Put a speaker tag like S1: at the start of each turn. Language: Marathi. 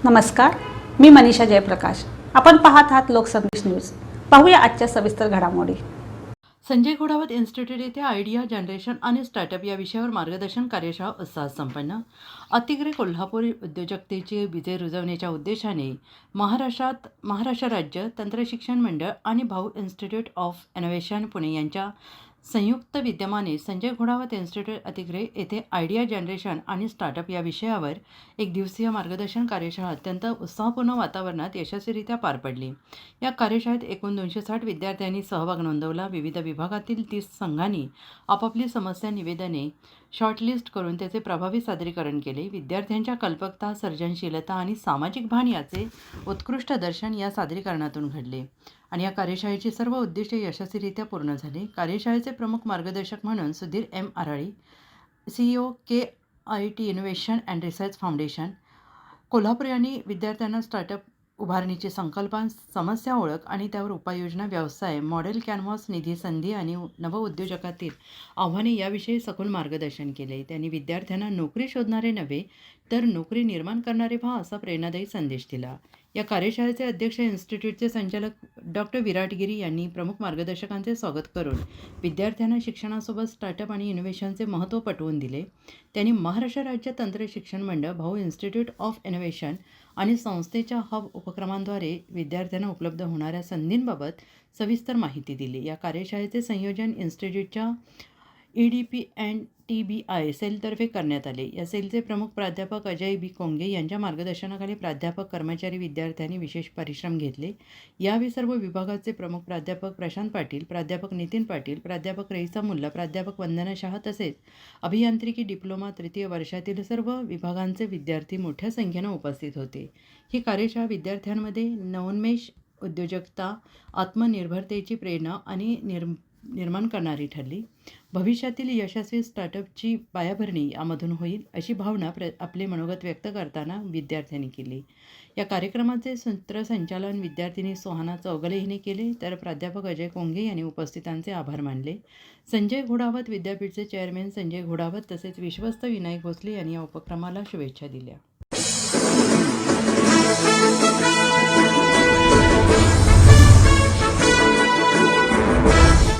S1: नमस्कार, मी मनीषा जयप्रकाश. आपण पाहत आहात लोकसंदेश न्यूज. पाहूया आजच्या सविस्तर घडामोडी.
S2: संजय घोडावत इन्स्टिट्यूट येथे आयडिया जनरेशन आणि स्टार्टअप या विषयावर मार्गदर्शन कार्यशाळा उत्साहात संपन्न. अतिग्रे कोल्हापूर उद्योजकतेचे विजय रुजवण्याच्या उद्देशाने महाराष्ट्र राज्य तंत्रशिक्षण मंडळ आणि भाऊ इन्स्टिट्यूट ऑफ इनोव्हेशन पुणे यांच्या संयुक्त विद्यमाने संजय घोडावत इन्स्टिट्यूट अतिग्रे येथे आयडिया जनरेशन आणि स्टार्टअप या विषयावर एक दिवसीय मार्गदर्शन कार्यशाळा अत्यंत उत्साहपूर्ण वातावरणात यशस्वीरित्या पार पडली. या कार्यशाळेत एकूण 260 विद्यार्थ्यांनी सहभाग नोंदवला. विविध विभागातील 30 संघांनी आपापली समस्या निवेदने शॉर्टलिस्ट करून त्याचे प्रभावी सादरीकरण केले. विद्यार्थ्यांच्या कल्पकता, सर्जनशीलता आणि सामाजिक भान याचे उत्कृष्ट दर्शन या सादरीकरणातून घडले आणि या कार्यशाळेची सर्व उद्दिष्टे यशस्वीरित्या पूर्ण झाली. कार्यशाळेचे प्रमुख मार्गदर्शक म्हणून Sudhir M Arali, CEO KIT innovation and research foundation, Kolhapur यांनी विद्यार्थ्यांना स्टार्टअप उभारणीची संकल्पना, समस्या ओळख आणि त्यावर उपाययोजना, व्यवसाय मॉडेल, कॅनव्हास, निधी, संधी आणि नवउद्योजकातील आव्हाने याविषयी सखोल मार्गदर्शन केले. त्यांनी विद्यार्थ्यांना नोकरी शोधणारे नव्हे तर नोकरी निर्माण करणारे व्हा असा प्रेरणादायी संदेश दिला. या कार्यशाळेचे अध्यक्ष इन्स्टिट्यूटचे संचालक डॉक्टर विराटगिरी यांनी प्रमुख मार्गदर्शकांचे स्वागत करून विद्यार्थ्यांना शिक्षणासोबत स्टार्टअप आणि इनोव्हेशनचे महत्त्व पटवून दिले. त्यांनी महाराष्ट्र राज्य तंत्र शिक्षण मंडळ, भाऊ इन्स्टिट्यूट ऑफ इनोव्हेशन आणि संस्थेच्या हब उपक्रमांद्वारे विद्यार्थ्यांना उपलब्ध होणाऱ्या संधींबाबत सविस्तर माहिती दिली. या कार्यशाळेचे संयोजन इन्स्टिट्यूटच्या EDP&TBI सेलतर्फे करण्यात आले. या सेलचे प्रमुख प्राध्यापक अजय बी कोंगे यांच्या मार्गदर्शनाखाली प्राध्यापक, कर्मचारी, विद्यार्थ्यांनी विशेष परिश्रम घेतले. यावेळी सर्व विभागाचे प्रमुख प्राध्यापक प्रशांत पाटील, प्राध्यापक नितीन पाटील, प्राध्यापक रईसा मुल्ला, प्राध्यापक वंदना शाह तसेच अभियांत्रिकी डिप्लोमा तृतीय वर्षातील सर्व विभागांचे विद्यार्थी मोठ्या संख्येनं उपस्थित होते. ही कार्यशाळा विद्यार्थ्यांमध्ये नवोन्मेष, उद्योजकता, आत्मनिर्भरतेची प्रेरणा आणि निर्माण करणारी ठरली. भविष्यातील यशस्वी स्टार्टअपची पायाभरणी यामधून होईल अशी भावना आपले मनोगत व्यक्त करताना विद्यार्थ्यांनी केली. या कार्यक्रमाचे सूत्रसंचालन विद्यार्थिनी सोहाना चौगले हिने केले, तर प्राध्यापक अजय कोंगे यांनी उपस्थितांचे आभार मानले. संजय घोडावत विद्यापीठचे चेअरमॅन संजय घोडावत तसेच विश्वस्त विनायक भोसले यांनी या उपक्रमाला शुभेच्छा दिल्या.